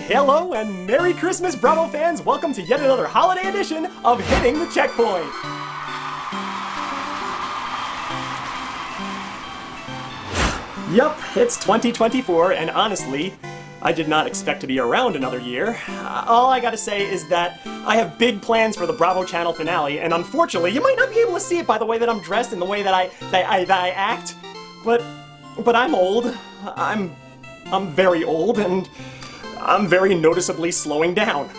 Hello, and Merry Christmas, Bravo fans! Welcome to yet another holiday edition of Hitting the Checkpoint! Yup, it's 2024, and honestly, I did not expect to be around another year. All I gotta say is that I have big plans for the Bravo Channel finale, and unfortunately, you might not be able to see it by the way that I'm dressed and the way that I act, but I'm old. I'm very old, and I'm very noticeably slowing down.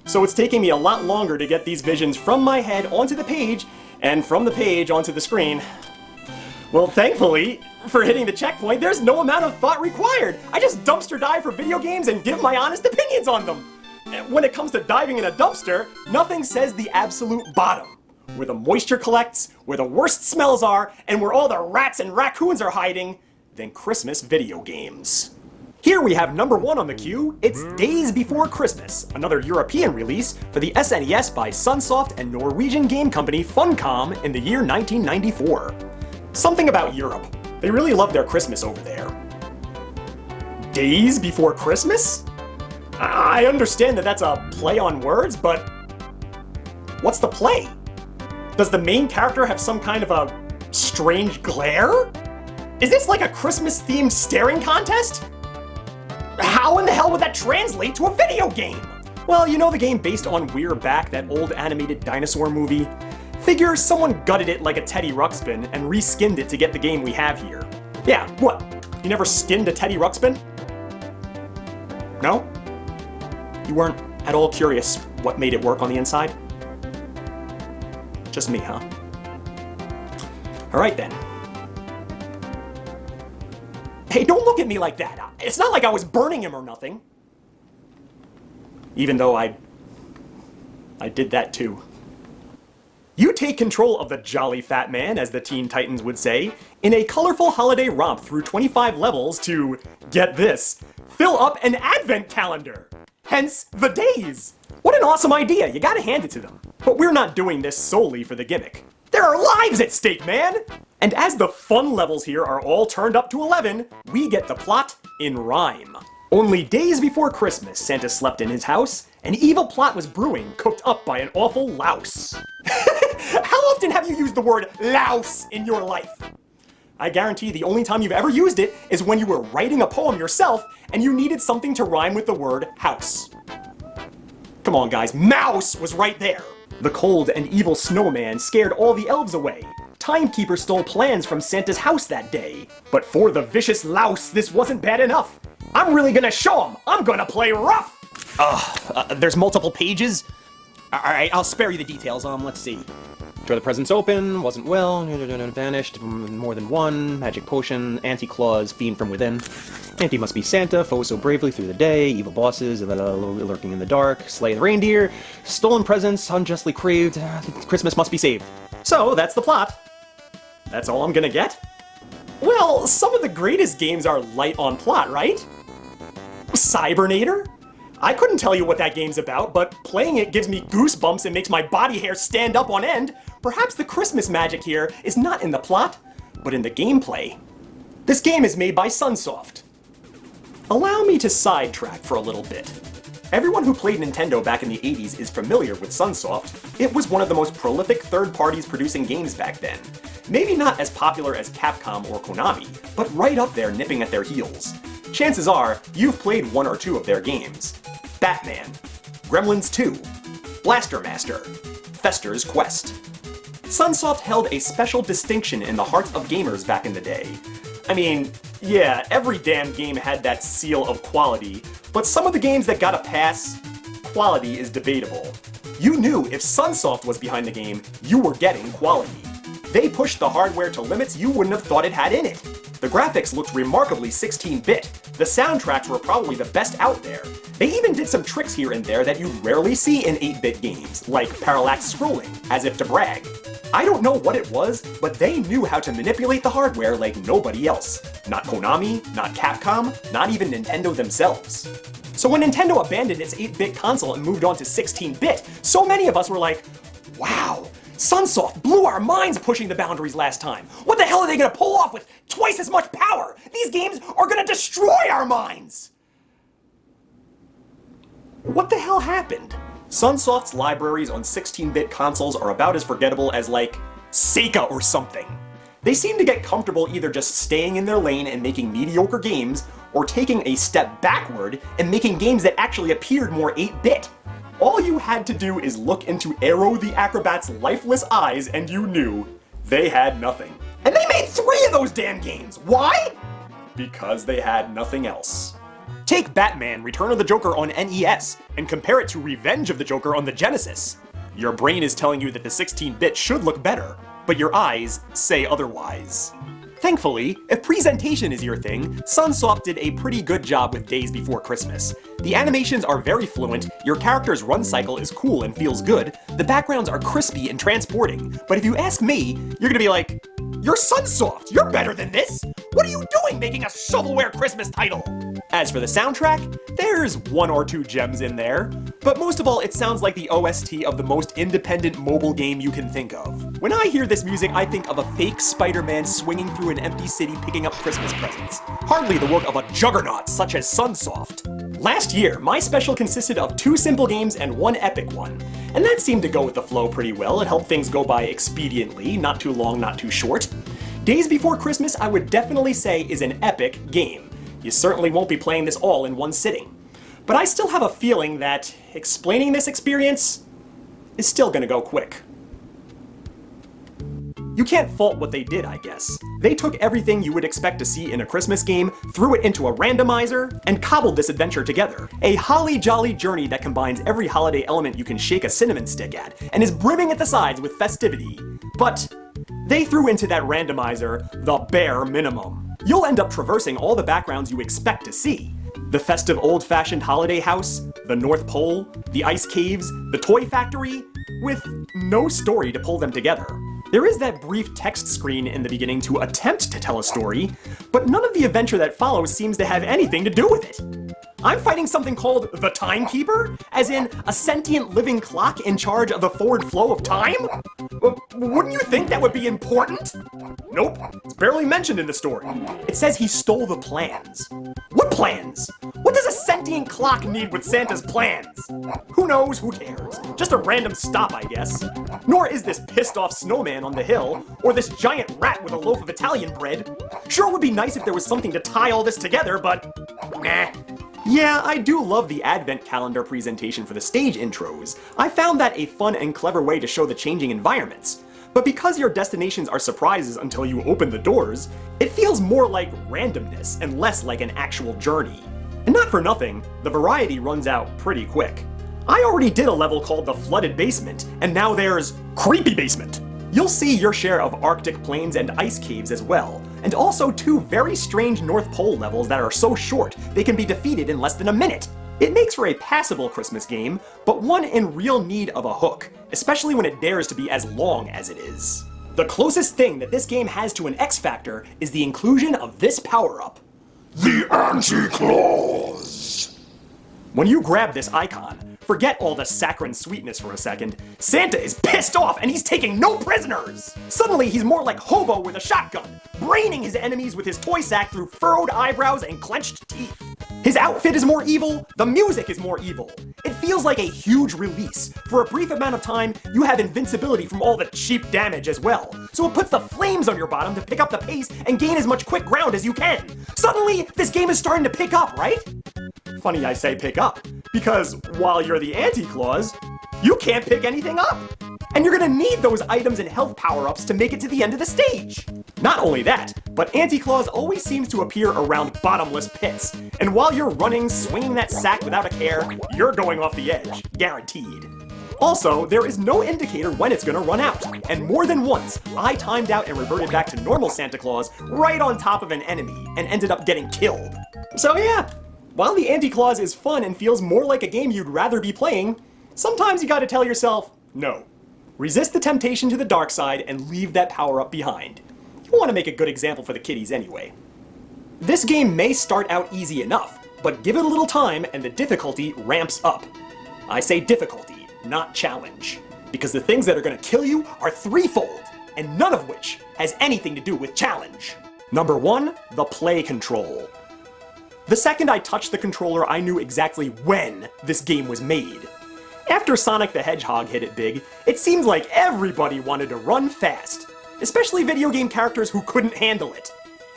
So it's taking me a lot longer to get these visions from my head onto the page, and from the page onto the screen. Well, thankfully, for Hitting the Checkpoint, there's no amount of thought required. I just dumpster dive for video games and give my honest opinions on them. When it comes to diving in a dumpster, nothing says the absolute bottom. Where the moisture collects, where the worst smells are, and where all the rats and raccoons are hiding, than Christmas video games. Here we have number 1 on the queue. It's Daze Before Christmas, another European release for the SNES by Sunsoft and Norwegian game company Funcom in the year 1994. Something about Europe. They really love their Christmas over there. Daze Before Christmas? I understand that that's a play on words, but what's the play? Does the main character have some kind of a strange glare? Is this like a Christmas-themed staring contest? How in the hell would that translate to a video game? Well, you know the game based on We're Back, that old animated dinosaur movie? Figure someone gutted it like a Teddy Ruxpin and reskinned it to get the game we have here. Yeah, what? You never skinned a Teddy Ruxpin? No? You weren't at all curious what made it work on the inside? Just me, huh? Alright then. Hey, don't look at me like that. It's not like I was burning him or nothing. Even though I did that too. You take control of the jolly fat man, as the Teen Titans would say, in a colorful holiday romp through 25 levels to, get this, fill up an advent calendar. Hence, the Daze. What an awesome idea, you gotta hand it to them. But we're not doing this solely for the gimmick. There are lives at stake, man! And as the fun levels here are all turned up to 11, we get the plot in rhyme. Only days before Christmas, Santa slept in his house. An evil plot was brewing, cooked up by an awful louse. How often have you used the word louse in your life? I guarantee the only time you've ever used it is when you were writing a poem yourself and you needed something to rhyme with the word house. Come on guys, mouse was right there. The cold and evil snowman scared all the elves away. Timekeeper stole plans from Santa's house that day. But for the vicious louse, this wasn't bad enough. I'm really gonna show him. I'm gonna play rough. There's multiple pages? Alright, I'll spare you the details. Let's see. Tore the presents open, wasn't well, vanished, more than one, magic potion, anti-Claus, fiend from within. Anti must be Santa, foe so bravely through the day, evil bosses, lurking in the dark, slay the reindeer, stolen presents, unjustly craved, Christmas must be saved. So, that's the plot. That's all I'm gonna get? Well, some of the greatest games are light on plot, right? Cybernator? I couldn't tell you what that game's about, but playing it gives me goosebumps and makes my body hair stand up on end. Perhaps the Christmas magic here is not in the plot, but in the gameplay. This game is made by Sunsoft. Allow me to sidetrack for a little bit. Everyone who played Nintendo back in the 80s is familiar with Sunsoft. It was one of the most prolific third parties producing games back then. Maybe not as popular as Capcom or Konami, but right up there nipping at their heels. Chances are, you've played one or two of their games. Batman, Gremlins 2, Blaster Master, Fester's Quest. Sunsoft held a special distinction in the hearts of gamers back in the day. I mean, yeah, every damn game had that seal of quality, but some of the games that got a pass, quality is debatable. You knew if Sunsoft was behind the game, you were getting quality. They pushed the hardware to limits you wouldn't have thought it had in it. The graphics looked remarkably 16-bit. The soundtracks were probably the best out there. They even did some tricks here and there that you rarely see in 8-bit games, like parallax scrolling, as if to brag. I don't know what it was, but they knew how to manipulate the hardware like nobody else. Not Konami, not Capcom, not even Nintendo themselves. So when Nintendo abandoned its 8-bit console and moved on to 16-bit, so many of us were like, wow, Sunsoft blew our minds pushing the boundaries last time. What the hell are they gonna pull off with twice as much power? These games are gonna destroy our minds! What the hell happened? Sunsoft's libraries on 16-bit consoles are about as forgettable as, like, Sega or something. They seem to get comfortable either just staying in their lane and making mediocre games, or taking a step backward and making games that actually appeared more 8-bit. All you had to do is look into Aero the Acrobat's lifeless eyes and you knew they had nothing. And they made 3 of those damn games! Why? Because they had nothing else. Take Batman Return of the Joker on NES and compare it to Revenge of the Joker on the Genesis. Your brain is telling you that the 16-bit should look better, but your eyes say otherwise. Thankfully, if presentation is your thing, Sunsoft did a pretty good job with Daze Before Christmas. The animations are very fluent, your character's run cycle is cool and feels good, the backgrounds are crispy and transporting, but if you ask me, you're gonna be like, "You're Sunsoft, you're better than this! What are you doing making a shovelware Christmas title?" As for the soundtrack, there's 1 or 2 gems in there, but most of all it sounds like the OST of the most independent mobile game you can think of. When I hear this music, I think of a fake Spider-Man swinging through an empty city picking up Christmas presents. Hardly the work of a juggernaut such as Sunsoft. Last year, my special consisted of 2 simple games and 1 epic one, and that seemed to go with the flow pretty well. It helped things go by expediently, not too long, not too short. Daze Before Christmas, I would definitely say, is an epic game. You certainly won't be playing this all in one sitting. But I still have a feeling that explaining this experience is still gonna go quick. You can't fault what they did, I guess. They took everything you would expect to see in a Christmas game, threw it into a randomizer, and cobbled this adventure together. A holly jolly journey that combines every holiday element you can shake a cinnamon stick at, and is brimming at the sides with festivity. But they threw into that randomizer the bare minimum. You'll end up traversing all the backgrounds you expect to see. The festive old-fashioned holiday house, the North Pole, the ice caves, the toy factory, with no story to pull them together. There is that brief text screen in the beginning to attempt to tell a story, but none of the adventure that follows seems to have anything to do with it. I'm fighting something called the Timekeeper, as in a sentient living clock in charge of the forward flow of time? Wouldn't you think that would be important? Nope, it's barely mentioned in the story. It says he stole the plans. What plans? What does a sentient clock need with Santa's plans? Who knows, who cares? Just a random stop, I guess. Nor is this pissed off snowman on the hill, or this giant rat with a loaf of Italian bread. Sure, it would be nice if there was something to tie all this together, but meh. Yeah, I do love the advent calendar presentation for the stage intros. I found that a fun and clever way to show the changing environments. But because your destinations are surprises until you open the doors, it feels more like randomness and less like an actual journey. And not for nothing, the variety runs out pretty quick. I already did a level called the Flooded Basement, and now there's Creepy Basement. You'll see your share of Arctic plains and ice caves as well, and also 2 very strange North Pole levels that are so short they can be defeated in less than a minute. It makes for a passable Christmas game, but one in real need of a hook, especially when it dares to be as long as it is. The closest thing that this game has to an X Factor is the inclusion of this power-up. The Anti-Claus! When you grab this icon, forget all the saccharine sweetness for a second. Santa is pissed off and he's taking no prisoners! Suddenly he's more like Hobo with a shotgun, braining his enemies with his toy sack through furrowed eyebrows and clenched teeth. His outfit is more evil, the music is more evil. It feels like a huge release. For a brief amount of time, you have invincibility from all the cheap damage as well. So it puts the flames on your bottom to pick up the pace and gain as much quick ground as you can. Suddenly, this game is starting to pick up, right? Funny I say pick up, because while you're the Anti-Claus, you can't pick anything up. And you're gonna need those items and health power-ups to make it to the end of the stage. Not only that, but Anti-Claus always seems to appear around bottomless pits. And while you're running, swinging that sack without a care, you're going off the edge, guaranteed. Also, there is no indicator when it's gonna run out, and more than once, I timed out and reverted back to normal Santa Claus right on top of an enemy, and ended up getting killed. So yeah, while the Anti-Claus is fun and feels more like a game you'd rather be playing, sometimes you gotta tell yourself, no. Resist the temptation to the dark side and leave that power-up behind. You want to make a good example for the kiddies anyway. This game may start out easy enough, but give it a little time and the difficulty ramps up. I say difficulty, not challenge. because the things that are gonna kill you are threefold, and none of which has anything to do with challenge. Number 1, the play control. The second I touched the controller, I knew exactly when this game was made. After Sonic the Hedgehog hit it big, it seemed like everybody wanted to run fast, especially video game characters who couldn't handle it.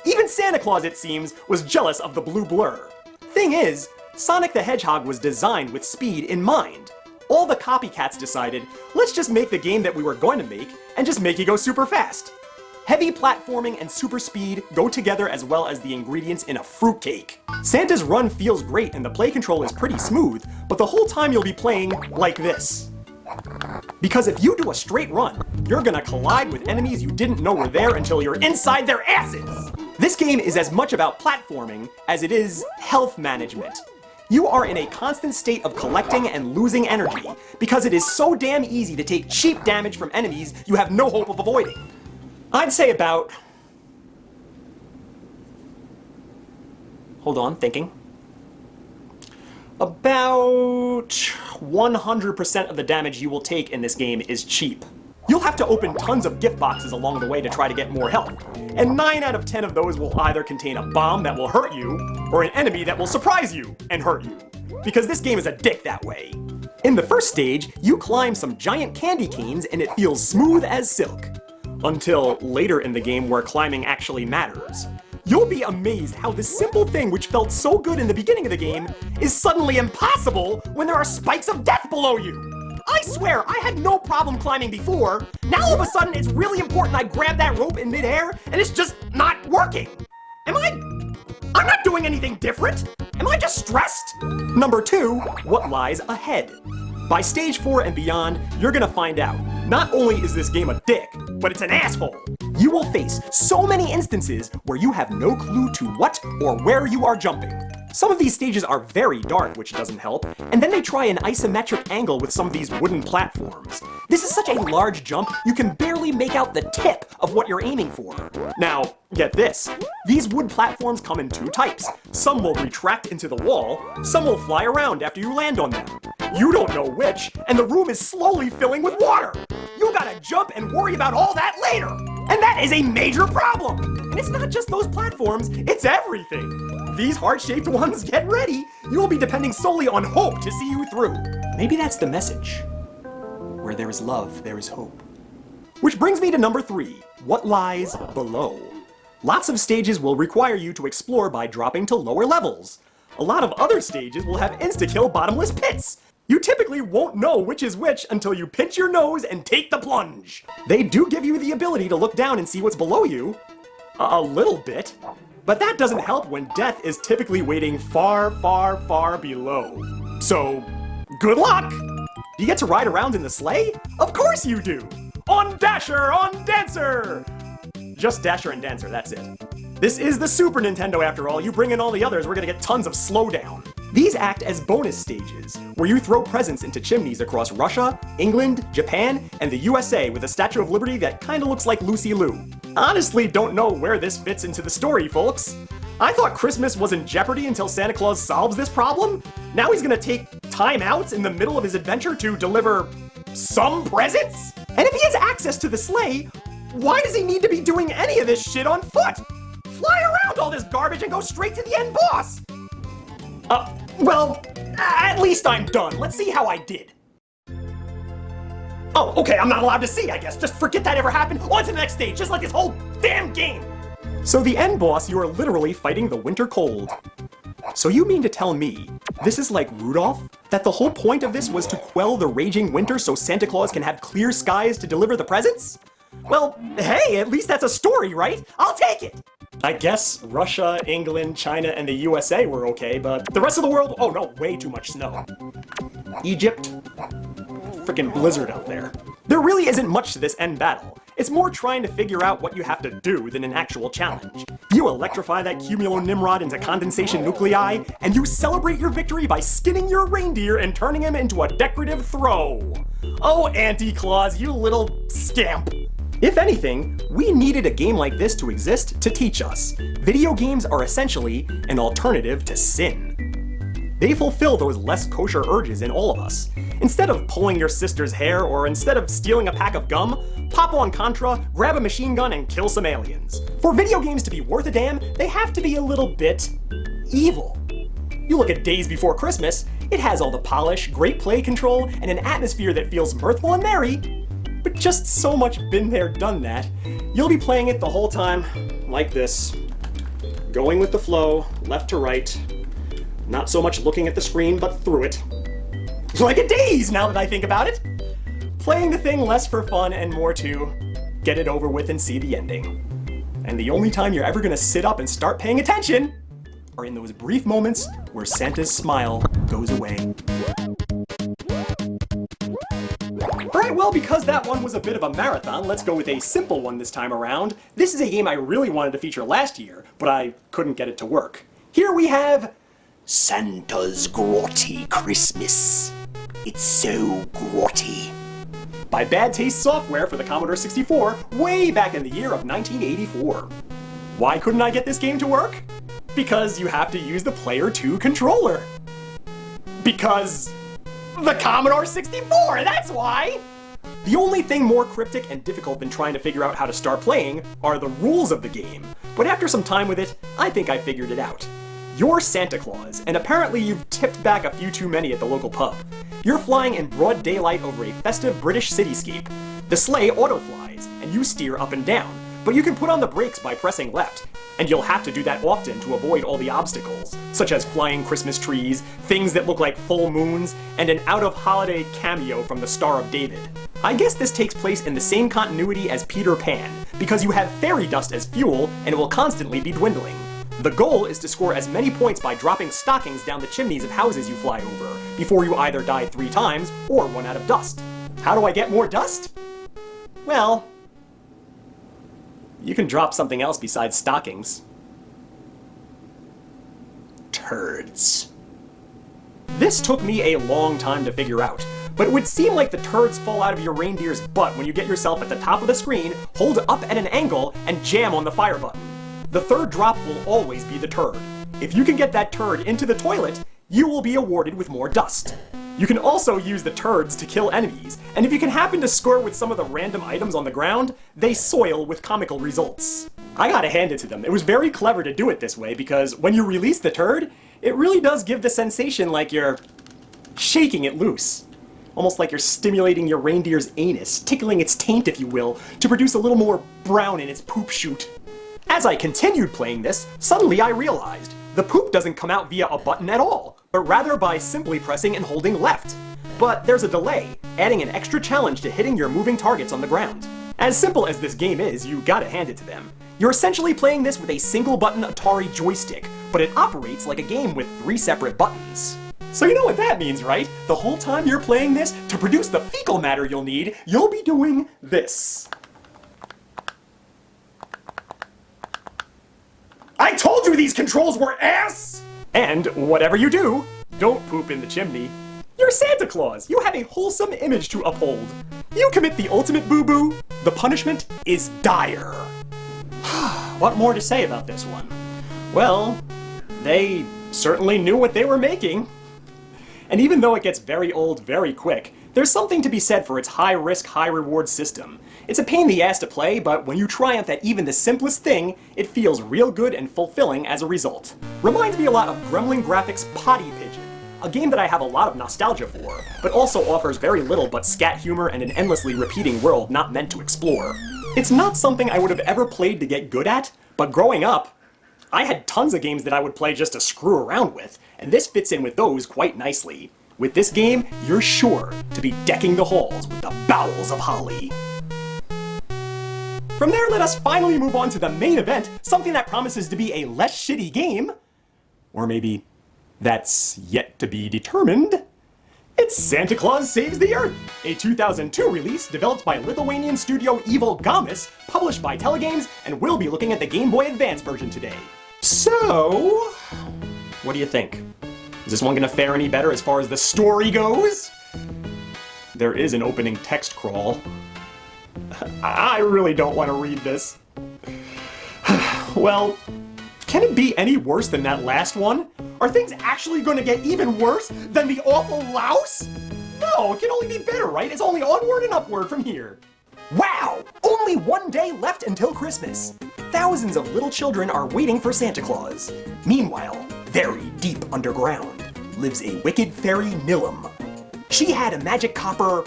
Even Santa Claus, it seems, was jealous of the blue blur. Thing is, Sonic the Hedgehog was designed with speed in mind. All the copycats decided, let's just make the game that we were going to make, and just make it go super fast. Heavy platforming and super speed go together as well as the ingredients in a fruitcake. Santa's run feels great and the play control is pretty smooth, but the whole time you'll be playing like this. Because if you do a straight run, you're gonna collide with enemies you didn't know were there until you're inside their asses! This game is as much about platforming as it is health management. You are in a constant state of collecting and losing energy, because it is so damn easy to take cheap damage from enemies you have no hope of avoiding. I'd say about... Hold on, thinking. About 100% of the damage you will take in this game is cheap. You'll have to open tons of gift boxes along the way to try to get more health, and 9 out of 10 of those will either contain a bomb that will hurt you, or an enemy that will surprise you and hurt you. Because this game is a dick that way. In the first stage, you climb some giant candy canes and it feels smooth as silk. Until later in the game where climbing actually matters. You'll be amazed how this simple thing which felt so good in the beginning of the game is suddenly impossible when there are spikes of death below you. I swear, I had no problem climbing before. Now all of a sudden it's really important I grab that rope in midair and it's just not working. I'm not doing anything different. Am I just stressed? Number 2, what lies ahead? By stage 4 and beyond, you're gonna find out. Not only is this game a dick, but it's an asshole. You will face so many instances where you have no clue to what or where you are jumping. Some of these stages are very dark, which doesn't help, and then they try an isometric angle with some of these wooden platforms. This is such a large jump, you can barely make out the tip of what you're aiming for. Now, get this. These wood platforms come in 2 types. Some will retract into the wall, some will fly around after you land on them. You don't know which, and the room is slowly filling with water. You gotta jump and worry about all that later. And that is a major problem. And it's not just those platforms, it's everything. These heart-shaped ones, get ready. You will be depending solely on hope to see you through. Maybe that's the message. Where there is love, there is hope. Which brings me to number 3, what lies below. Lots of stages will require you to explore by dropping to lower levels. A lot of other stages will have insta-kill bottomless pits. You typically won't know which is which until you pinch your nose and take the plunge. They do give you the ability to look down and see what's below you. A little bit. But that doesn't help when death is typically waiting far, far, far below. So, good luck! Do you get to ride around in the sleigh? Of course you do! On Dasher, on Dancer! Just Dasher and Dancer, that's it. This is the Super Nintendo after all. You bring in all the others, we're gonna get tons of slowdown. These act as bonus stages, where you throw presents into chimneys across Russia, England, Japan, and the USA with a Statue of Liberty that kinda looks like Lucy Liu. Honestly, don't know where this fits into the story, folks. I thought Christmas was in jeopardy until Santa Claus solves this problem. Now he's gonna take time outs in the middle of his adventure to deliver some presents? And if he has access to the sleigh, why does he need to be doing any of this shit on foot? Fly around all this garbage and go straight to the end boss! Well, at least I'm done. Let's see how I did. Oh, okay, I'm not allowed to see, I guess. Just forget that ever happened. On to the next stage, just like this whole damn game! So the end boss, you are literally fighting the winter cold. So you mean to tell me, this is like Rudolph? That the whole point of this was to quell the raging winter so Santa Claus can have clear skies to deliver the presents? Well, hey, at least that's a story, right? I'll take it! I guess Russia, England, China, and the USA were okay, but the rest of the world, oh no, way too much snow. Egypt, frickin' blizzard out there. There really isn't much to this end battle. It's more trying to figure out what you have to do than an actual challenge. You electrify that cumulonimrod into condensation nuclei, and you celebrate your victory by skinning your reindeer and turning him into a decorative throw. Oh, Auntie Claus, you little scamp. If anything, we needed a game like this to exist to teach us. Video games are essentially an alternative to sin. They fulfill those less kosher urges in all of us, Instead of pulling your sister's hair, or instead of stealing a pack of gum, pop on Contra, grab a machine gun, and kill some aliens. For video games to be worth a damn, they have to be a little bit evil. You look at Daze Before Christmas, it has all the polish, great play control, and an atmosphere that feels mirthful and merry, but just so much been there, done that. You'll be playing it the whole time like this, going with the flow, left to right, not so much looking at the screen, but through it. Like a Daze, now that I think about it! Playing the thing less for fun and more to get it over with and see the ending. And the only time you're ever gonna sit up and start paying attention are in those brief moments where Santa's smile goes away. Alright, well, because that one was a bit of a marathon, let's go with a simple one this time around. This is a game I really wanted to feature last year, but I couldn't get it to work. Here we have Santa's Grotty Christmas. It's so grotty. By Bad Taste Software for the Commodore 64, way back in the year of 1984. Why couldn't I get this game to work? Because you have to use the Player 2 controller. Because the Commodore 64, that's why! The only thing more cryptic and difficult than trying to figure out how to start playing are the rules of the game. But after some time with it, I think I figured it out. You're Santa Claus, and apparently you've tipped back a few too many at the local pub. You're flying in broad daylight over a festive British cityscape. The sleigh auto-flies, and you steer up and down, but you can put on the brakes by pressing left, and you'll have to do that often to avoid all the obstacles, such as flying Christmas trees, things that look like full moons, and an out-of-holiday cameo from the Star of David. I guess this takes place in the same continuity as Peter Pan, because you have fairy dust as fuel, and it will constantly be dwindling. The goal is to score as many points by dropping stockings down the chimneys of houses you fly over, before you either die 3 times or run out of dust. How do I get more dust? Well, you can drop something else besides stockings. Turds. This took me a long time to figure out, but it would seem like the turds fall out of your reindeer's butt when you get yourself at the top of the screen, hold up at an angle, and jam on the fire button. The third drop will always be the turd. If you can get that turd into the toilet, you will be awarded with more dust. You can also use the turds to kill enemies, and if you can happen to score with some of the random items on the ground, they soil with comical results. I gotta hand it to them. It was very clever to do it this way, because when you release the turd, it really does give the sensation like you're shaking it loose. Almost like you're stimulating your reindeer's anus, tickling its taint, if you will, to produce a little more brown in its poop chute. As I continued playing this, suddenly I realized the poop doesn't come out via a button at all, but rather by simply pressing and holding left. But there's a delay, adding an extra challenge to hitting your moving targets on the ground. As simple as this game is, you gotta hand it to them. You're essentially playing this with a single button Atari joystick, but it operates like a game with 3 separate buttons. So you know what that means, right? The whole time you're playing this, to produce the fecal matter you'll need, you'll be doing this. I told you these controls were ass! And whatever you do, don't poop in the chimney. You're Santa Claus. You have a wholesome image to uphold. You commit the ultimate boo-boo, the punishment is dire. What more to say about this one? Well, they certainly knew what they were making. And even though it gets very old very quick, there's something to be said for its high-risk, high-reward system. It's a pain in the ass to play, but when you triumph at even the simplest thing, it feels real good and fulfilling as a result. Reminds me a lot of Gremlin Graphics' Potty Pigeon, a game that I have a lot of nostalgia for, but also offers very little but scat humor and an endlessly repeating world not meant to explore. It's not something I would have ever played to get good at, but growing up, I had tons of games that I would play just to screw around with, and this fits in with those quite nicely. With this game, you're sure to be decking the halls with the bowels of holly. From there, let us finally move on to the main event, something that promises to be a less shitty game. Or maybe that's yet to be determined. It's Santa Claus Saves the Earth, a 2002 release developed by Lithuanian studio Evil Gamis, published by Telegames, and we'll be looking at the Game Boy Advance version today. So, what do you think? Is this one gonna fare any better as far as the story goes? There is an opening text crawl. I really don't want to read this. Well, can it be any worse than that last one? Are things actually going to get even worse than the awful louse? Oh, it can only be better, right? It's only onward and upward from here. Wow! Only one day left until Christmas. Thousands of little children are waiting for Santa Claus. Meanwhile, very deep underground, lives a wicked fairy Nilum. She had a magic copper...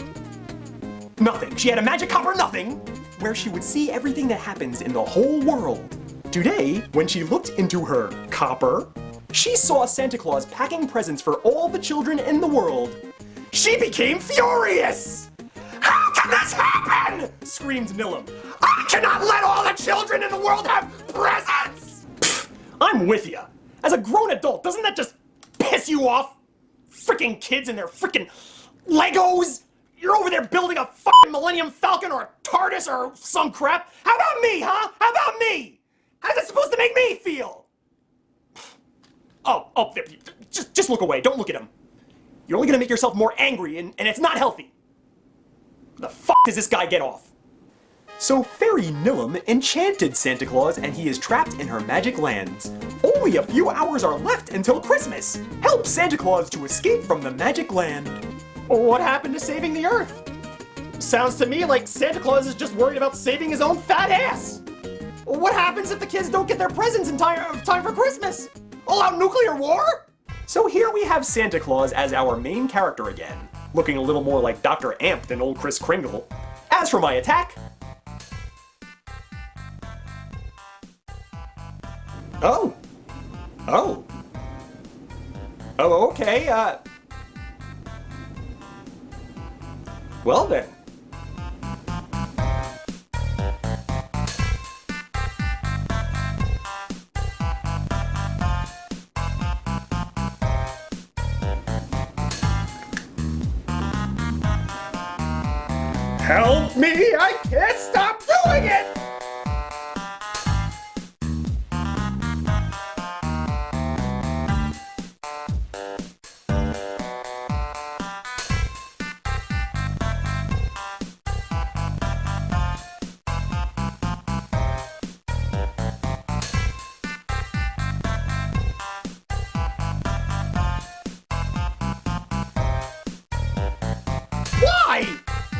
nothing. She had a magic copper nothing, where she would see everything that happens in the whole world. Today, when she looked into her copper, she saw Santa Claus packing presents for all the children in the world. She became furious! How can this happen? Screamed Nilum. I cannot let all the children in the world have presents! Pfft, I'm with ya. As a grown adult, doesn't that just piss you off? Frickin' kids and their frickin' Legos! You're over there building a fucking Millennium Falcon or a TARDIS or some crap. How about me, huh? How about me? How's that supposed to make me feel? Oh, there, just look away. Don't look at him. You're only gonna make yourself more angry, and it's not healthy. The fuck does this guy get off? So Fairy Nilum enchanted Santa Claus, and he is trapped in her magic lands. Only a few hours are left until Christmas. Help Santa Claus to escape from the magic land. What happened to saving the Earth? Sounds to me like Santa Claus is just worried about saving his own fat ass. What happens if the kids don't get their presents in time for Christmas? All out nuclear war? So here we have Santa Claus as our main character again, looking a little more like Dr. Amp than old Kris Kringle. As for my attack... Oh, okay, well then. Help me! I can't stop doing it!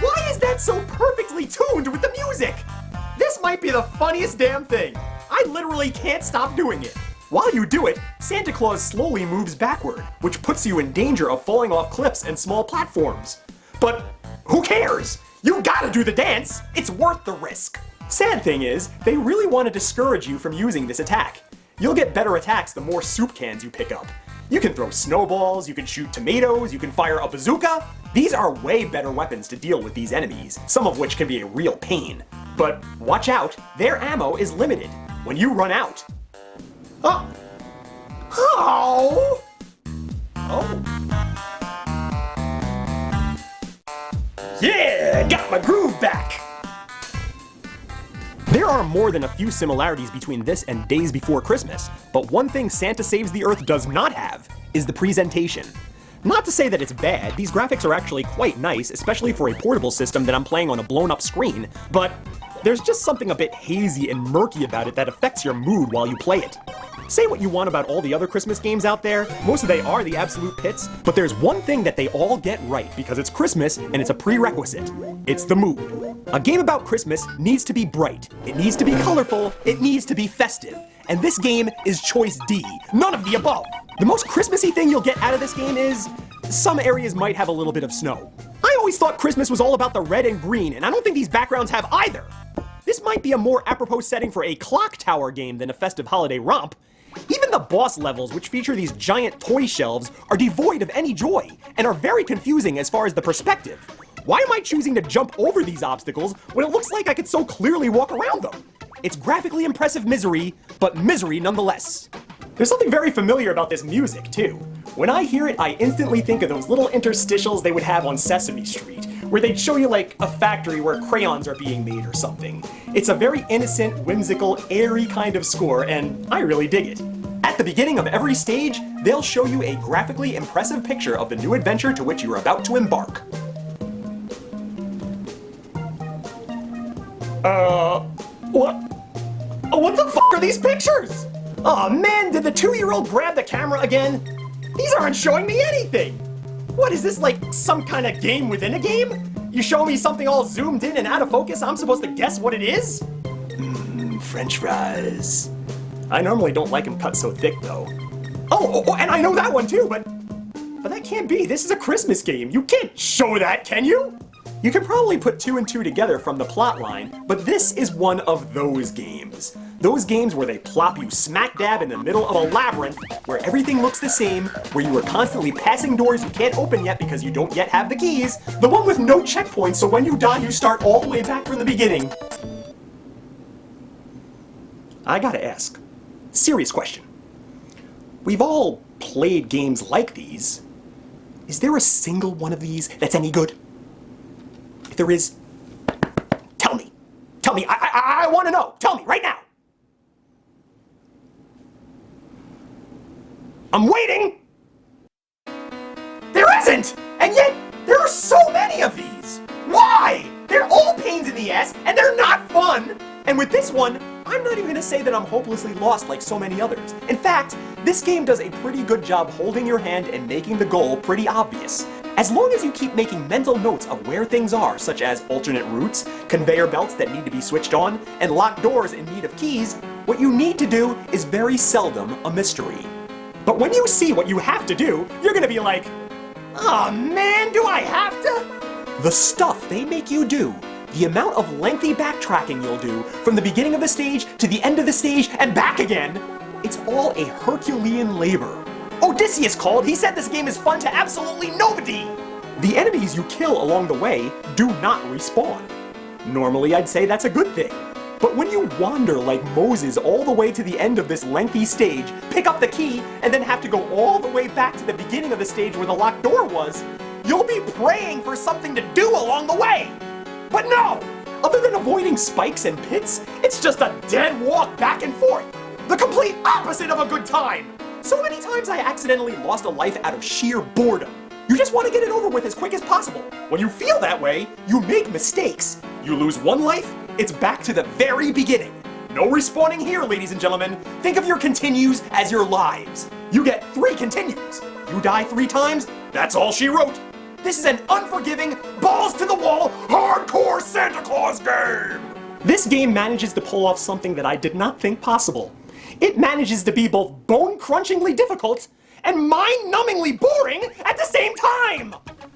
Why is that so perfectly tuned with the music? This might be the funniest damn thing. I literally can't stop doing it. While you do it, Santa Claus slowly moves backward, which puts you in danger of falling off cliffs and small platforms. But who cares? You gotta do the dance. It's worth the risk. Sad thing is, they really want to discourage you from using this attack. You'll get better attacks the more soup cans you pick up. You can throw snowballs, you can shoot tomatoes, you can fire a bazooka. These are way better weapons to deal with these enemies, some of which can be a real pain. But watch out, their ammo is limited. When you run out... Oh! Yeah! Got my groove back! There are more than a few similarities between this and Days Before Christmas, but one thing Santa Saves the Earth does not have is the presentation. Not to say that it's bad, these graphics are actually quite nice, especially for a portable system that I'm playing on a blown-up screen, but there's just something a bit hazy and murky about it that affects your mood while you play it. Say what you want about all the other Christmas games out there, most of they are the absolute pits, but there's one thing that they all get right because it's Christmas and it's a prerequisite. It's the mood. A game about Christmas needs to be bright, it needs to be colorful, it needs to be festive. And this game is choice D, none of the above. The most Christmassy thing you'll get out of this game is some areas might have a little bit of snow. I always thought Christmas was all about the red and green, and I don't think these backgrounds have either. This might be a more apropos setting for a clock tower game than a festive holiday romp. Even the boss levels, which feature these giant toy shelves, are devoid of any joy, and are very confusing as far as the perspective. Why am I choosing to jump over these obstacles when it looks like I could so clearly walk around them? It's graphically impressive misery, but misery nonetheless. There's something very familiar about this music, too. When I hear it, I instantly think of those little interstitials they would have on Sesame Street, where they'd show you like a factory where crayons are being made or something. It's a very innocent, whimsical, airy kind of score, and I really dig it. At the beginning of every stage, they'll show you a graphically impressive picture of the new adventure to which you are about to embark. What the fuck are these pictures? Aw man, did the 2-year-old grab the camera again? These aren't showing me anything! What is this, like some kind of game within a game? You show me something all zoomed in and out of focus, I'm supposed to guess what it is? French fries. I normally don't like them cut so thick though. Oh, and I know that one too, but that can't be. This is a Christmas game. You can't show that, can you? You can probably put 2 and 2 together from the plot line, but this is one of those games. Those games where they plop you smack dab in the middle of a labyrinth, where everything looks the same, where you are constantly passing doors you can't open yet because you don't yet have the keys, the one with no checkpoints, so when you die you start all the way back from the beginning. I gotta ask, serious question. We've all played games like these. Is there a single one of these that's any good? If there is, tell me. Tell me, I want to know. Tell me, right now. I'm waiting! There isn't! And yet, there are so many of these! Why? They're all pains in the ass, and they're not fun! And with this one, I'm not even gonna say that I'm hopelessly lost like so many others. In fact, this game does a pretty good job holding your hand and making the goal pretty obvious. As long as you keep making mental notes of where things are, such as alternate routes, conveyor belts that need to be switched on, and locked doors in need of keys, what you need to do is very seldom a mystery. But when you see what you have to do, you're gonna be like, "Aw, man, do I have to?" The stuff they make you do, the amount of lengthy backtracking you'll do from the beginning of the stage to the end of the stage and back again, it's all a Herculean labor. Odysseus called. He said this game is fun to absolutely nobody. The enemies you kill along the way do not respawn. Normally I'd say that's a good thing. But when you wander like Moses all the way to the end of this lengthy stage, pick up the key, and then have to go all the way back to the beginning of the stage where the locked door was, you'll be praying for something to do along the way. But no! Other than avoiding spikes and pits, it's just a dead walk back and forth. The complete opposite of a good time! So many times I accidentally lost a life out of sheer boredom. You just want to get it over with as quick as possible. When you feel that way, you make mistakes. You lose one life, it's back to the very beginning. No respawning here, ladies and gentlemen. Think of your continues as your lives. You get 3 continues. You die 3 times, that's all she wrote. This is an unforgiving, balls-to-the-wall, hardcore Santa Claus game! This game manages to pull off something that I did not think possible. It manages to be both bone-crunchingly difficult and mind-numbingly boring at the same time!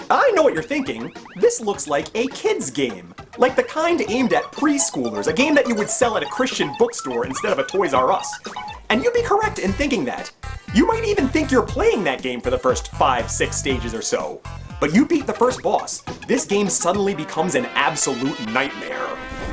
I know what you're thinking. This looks like a kid's game. Like the kind aimed at preschoolers, a game that you would sell at a Christian bookstore instead of a Toys R Us. And you'd be correct in thinking that. You might even think you're playing that game for the first 5-6 stages or so. But you beat the first boss, this game suddenly becomes an absolute nightmare.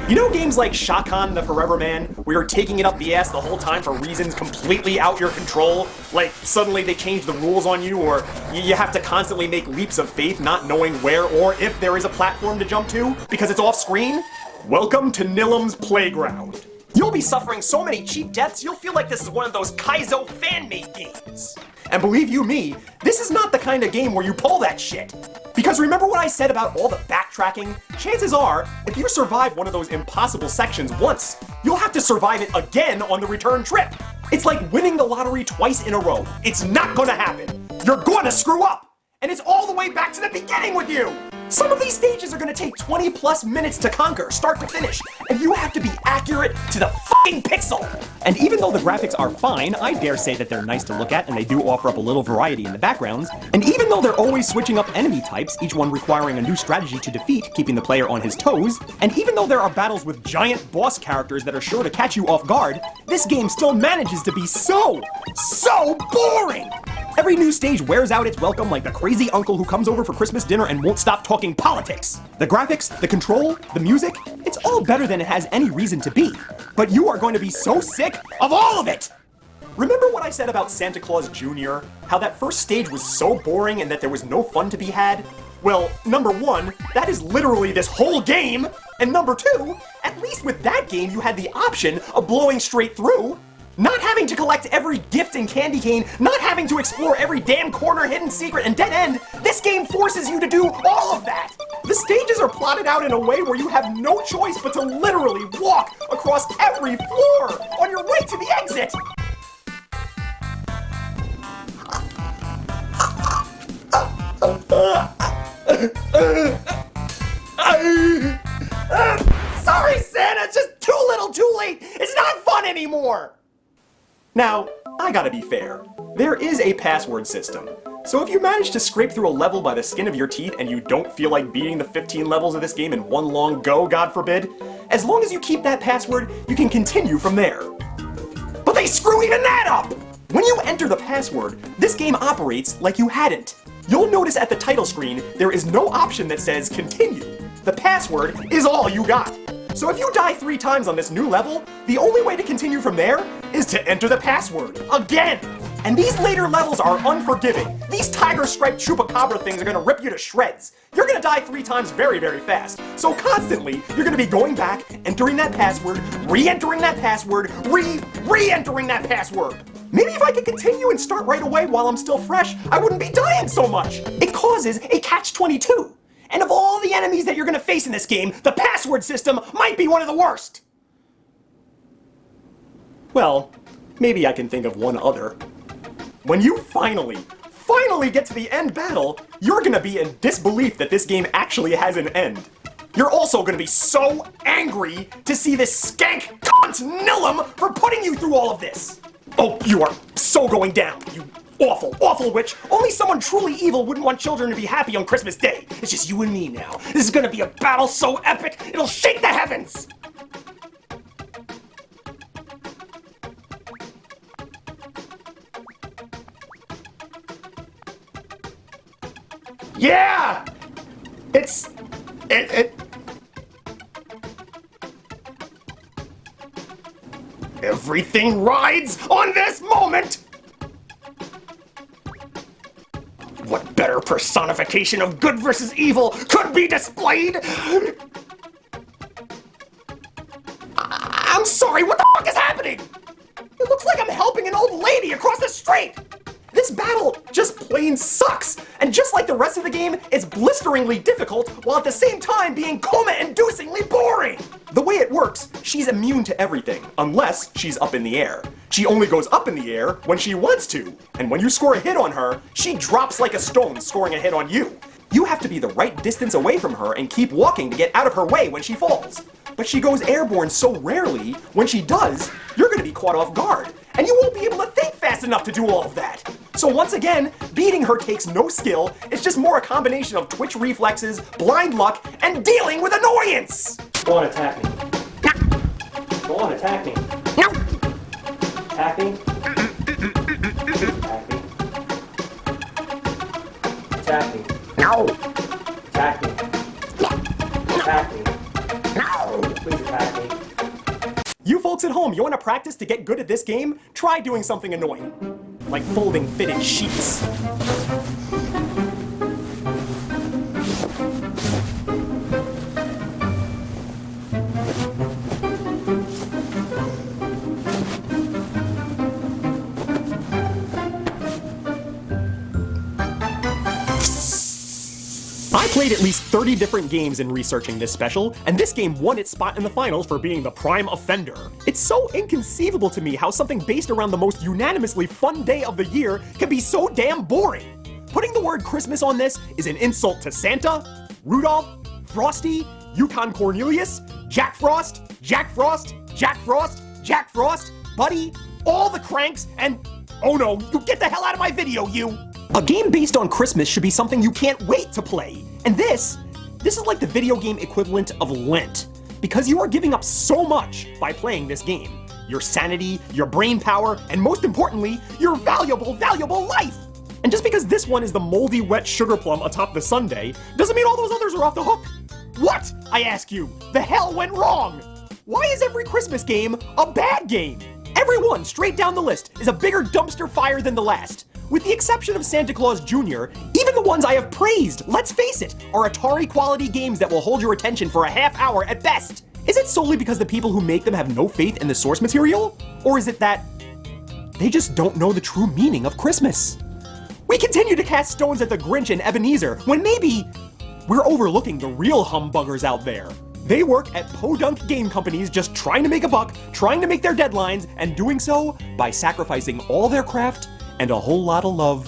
You know games like Shakan the Forever Man, where you're taking it up the ass the whole time for reasons completely out your control? Like suddenly they change the rules on you, or you have to constantly make leaps of faith not knowing where or if there is a platform to jump to because it's off screen? Welcome to Nilam's Playground. You'll be suffering so many cheap deaths you'll feel like this is one of those Kaizo fan-made games. And believe you me, this is not the kind of game where you pull that shit. Because remember what I said about all the backtracking? Chances are, if you survive one of those impossible sections once, you'll have to survive it again on the return trip. It's like winning the lottery twice in a row. It's not gonna happen. You're gonna screw up. And it's all the way back to the beginning with you. Some of these stages are gonna take 20+ minutes to conquer, start to finish, and you have to be accurate to the fucking pixel! And even though the graphics are fine, I dare say that they're nice to look at and they do offer up a little variety in the backgrounds, and even though they're always switching up enemy types, each one requiring a new strategy to defeat, keeping the player on his toes, and even though there are battles with giant boss characters that are sure to catch you off guard, this game still manages to be so boring! Every new stage wears out its welcome like the crazy uncle who comes over for Christmas dinner and won't stop talking politics. The graphics, the control, the music, it's all better than it has any reason to be. But you are going to be so sick of all of it! Remember what I said about Santa Claus Jr.? How that first stage was so boring and that there was no fun to be had? Well, number 1, that is literally this whole game! And number 2, at least with that game you had the option of blowing straight through. Not having to collect every gift and candy cane, not having to explore every damn corner, hidden secret, and dead end, this game forces you to do all of that! The stages are plotted out in a way where you have no choice but to literally walk across every floor on your way to the exit! Sorry, Santa, it's just too little too late. It's not fun anymore. Now, I gotta be fair. There is a password system. So if you manage to scrape through a level by the skin of your teeth and you don't feel like beating the 15 levels of this game in one long go, God forbid, as long as you keep that password, you can continue from there. But they screw even that up! When you enter the password, this game operates like you hadn't. You'll notice at the title screen, there is no option that says continue. The password is all you got. So if you die 3 times on this new level, the only way to continue from there is to enter the password again. And these later levels are unforgiving. These tiger-striped chupacabra things are gonna rip you to shreds. You're gonna die 3 times very, very fast. So constantly, you're gonna be going back, entering that password, re-entering that password, re-entering that password. Maybe if I could continue and start right away while I'm still fresh, I wouldn't be dying so much. It causes a catch-22. And of all the enemies that you're gonna face in this game, the password system might be one of the worst. Well, maybe I can think of one other. When you finally get to the end battle, you're gonna be in disbelief that this game actually has an end. You're also gonna be so angry to see this skank cunt Nillum for putting you through all of this. Oh, you are so going down, you awful, awful witch. Only someone truly evil wouldn't want children to be happy on Christmas Day. It's just you and me now. This is gonna be a battle so epic, it'll shake the heavens! Yeah! Everything rides on this moment! What better personification of good versus evil could be displayed? I'm sorry, what the fuck is happening? It looks like I'm helping an old lady across the street! This battle just plain sucks! And just like the rest of the game, it's blisteringly difficult while at the same time being coma-inducingly boring! The way it works, she's immune to everything, unless she's up in the air. She only goes up in the air when she wants to, and when you score a hit on her, she drops like a stone, scoring a hit on you. You have to be the right distance away from her and keep walking to get out of her way when she falls. But she goes airborne so rarely, when she does, you're gonna be caught off guard, and you won't be able to think fast enough to do all of that. So once again, beating her takes no skill, it's just more a combination of twitch reflexes, blind luck, and dealing with annoyance! Go on, attack me. Go on, attack me. No! Attack me. Attack me. Attack me. No! Attack me. Attack me. No! Please attack me. You folks at home, you want to practice to get good at this game? Try doing something annoying. Like folding fitted sheets. I played at least 30 different games in researching this special, and this game won its spot in the finals for being the prime offender. It's so inconceivable to me how something based around the most unanimously fun day of the year can be so damn boring. Putting the word Christmas on this is an insult to Santa, Rudolph, Frosty, Yukon Cornelius, Jack Frost, Jack Frost, Jack Frost, Jack Frost, Buddy, all the cranks, and oh no, you get the hell out of my video, you! A game based on Christmas should be something you can't wait to play. And this is like the video game equivalent of Lent. Because you are giving up so much by playing this game. Your sanity, your brain power, and most importantly, your valuable, valuable life! And just because this one is the moldy, wet sugar plum atop the sundae, doesn't mean all those others are off the hook. What, I ask you, the hell went wrong? Why is every Christmas game a bad game? Every one, straight down the list, is a bigger dumpster fire than the last. With the exception of Santa Claus Jr., even the ones I have praised, let's face it, are Atari-quality games that will hold your attention for a half hour at best. Is it solely because the people who make them have no faith in the source material? Or is it that they just don't know the true meaning of Christmas? We continue to cast stones at the Grinch and Ebenezer when maybe we're overlooking the real humbuggers out there. They work at podunk game companies just trying to make a buck, trying to make their deadlines, and doing so by sacrificing all their craft and a whole lot of love.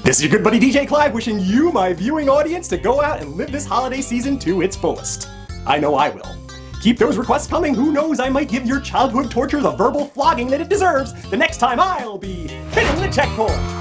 This is your good buddy DJ Clive wishing you, my viewing audience, to go out and live this holiday season to its fullest. I know I will. Keep those requests coming. Who knows, I might give your childhood torture the verbal flogging that it deserves the next time I'll be hitting the tech pole.